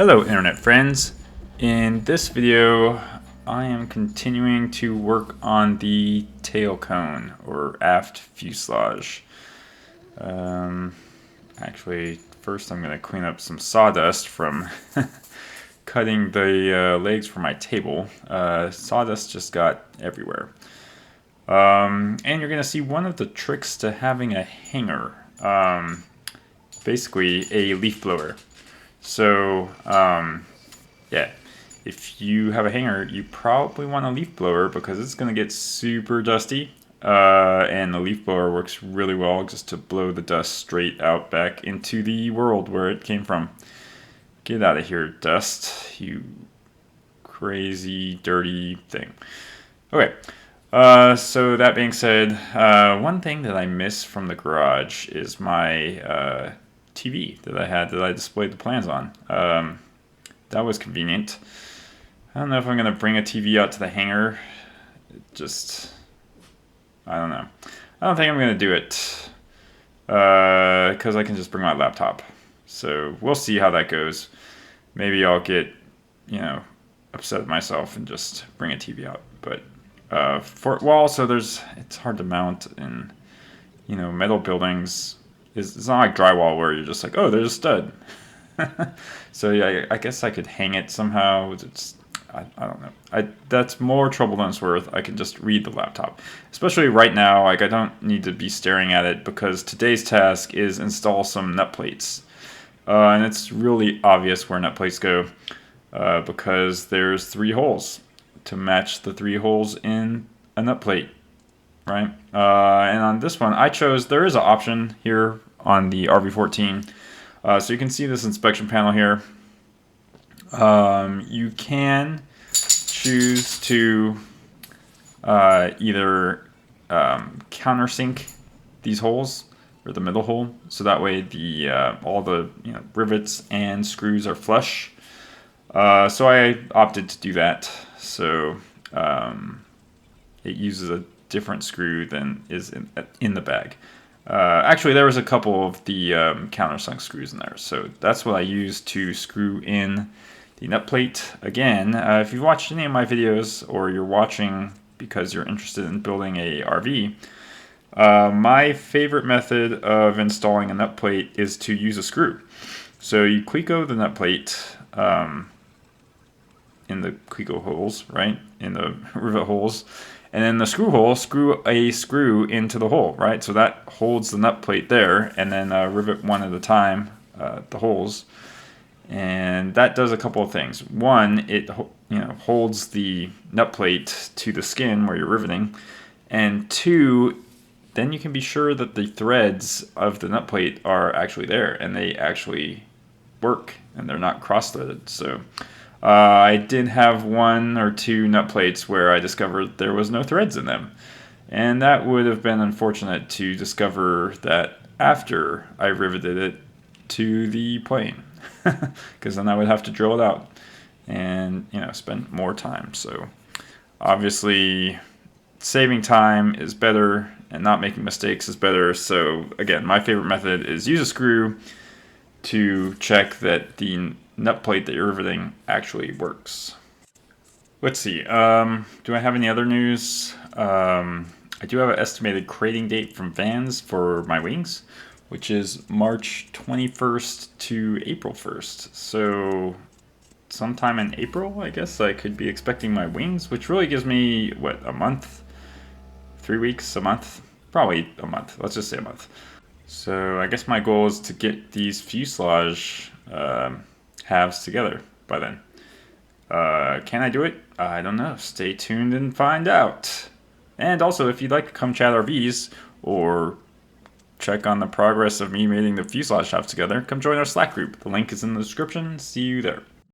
Hello internet friends. In this video I am continuing to work on the tail cone or aft fuselage. Actually first I'm going to clean up some sawdust from cutting the legs for my table. Sawdust just got everywhere. And you're going to see one of the tricks to having a hanger. Basically a leaf blower. So, yeah, if you have a hanger, you probably want a leaf blower because it's going to get super dusty. And the leaf blower works really well just to blow the dust straight out back into the world where it came from. Get out of here, dust, you crazy, dirty thing. Okay, so that being said, one thing that I miss from the garage is my TV that I displayed the plans on. That was convenient. I don't know if I'm gonna bring a TV out to the hangar. I don't know. I don't think I'm gonna do it because I can just bring my laptop. So we'll see how that goes. Maybe I'll get, upset at myself and just bring a TV out. But also it's hard to mount in, metal buildings. It's not like drywall where you're just like, oh, there's a stud. So yeah, I guess I could hang it somehow. I don't know. That's more trouble than it's worth. I can just read the laptop. Especially right now, I don't need to be staring at it because today's task is install some nut plates. And it's really obvious where nut plates go because there's 3 holes to match the 3 holes in a nut plate. Right, and on this one, there is an option here on the RV-14. So you can see this inspection panel here. You can choose to either countersink these holes or the middle hole, so that way all the rivets and screws are flush. So I opted to do that. So it uses a different screw than is in the bag. Actually, there was a couple of the countersunk screws in there, so that's what I used to screw in the nut plate. Again, if you've watched any of my videos or you're watching because you're interested in building a RV, my favorite method of installing a nut plate is to use a screw. So you Cleco the nut plate in the Cleco holes, right, in the rivet holes. And then the screw hole, screw a screw into the hole, right? So that holds the nut plate there, and then rivet one at a time the holes. And that does a couple of things. One, it holds the nut plate to the skin where you're riveting, and 2, then you can be sure that the threads of the nut plate are actually there and they actually work and they're not cross-threaded. So I did have 1 or 2 nut plates where I discovered there was no threads in them. And that would have been unfortunate to discover that after I riveted it to the plane. Because then I would have to drill it out and spend more time. So obviously saving time is better and not making mistakes is better. So again, my favorite method is use a screw to check that the nut plate that you're riveting actually works. Let's see, do I have any other news? I do have an estimated crating date from Vans for my wings, which is March 21st to April 1st. So sometime in April, I guess I could be expecting my wings, which really gives me, what, a month? 3 weeks, a month? Probably a month, let's just say a month. So I guess my goal is to get these fuselage halves together by then. Can I do it? I don't know. Stay tuned and find out. And also, if you'd like to come chat RVs or check on the progress of me making the fuselage halves together, come join our Slack group. The link is in the description. See you there.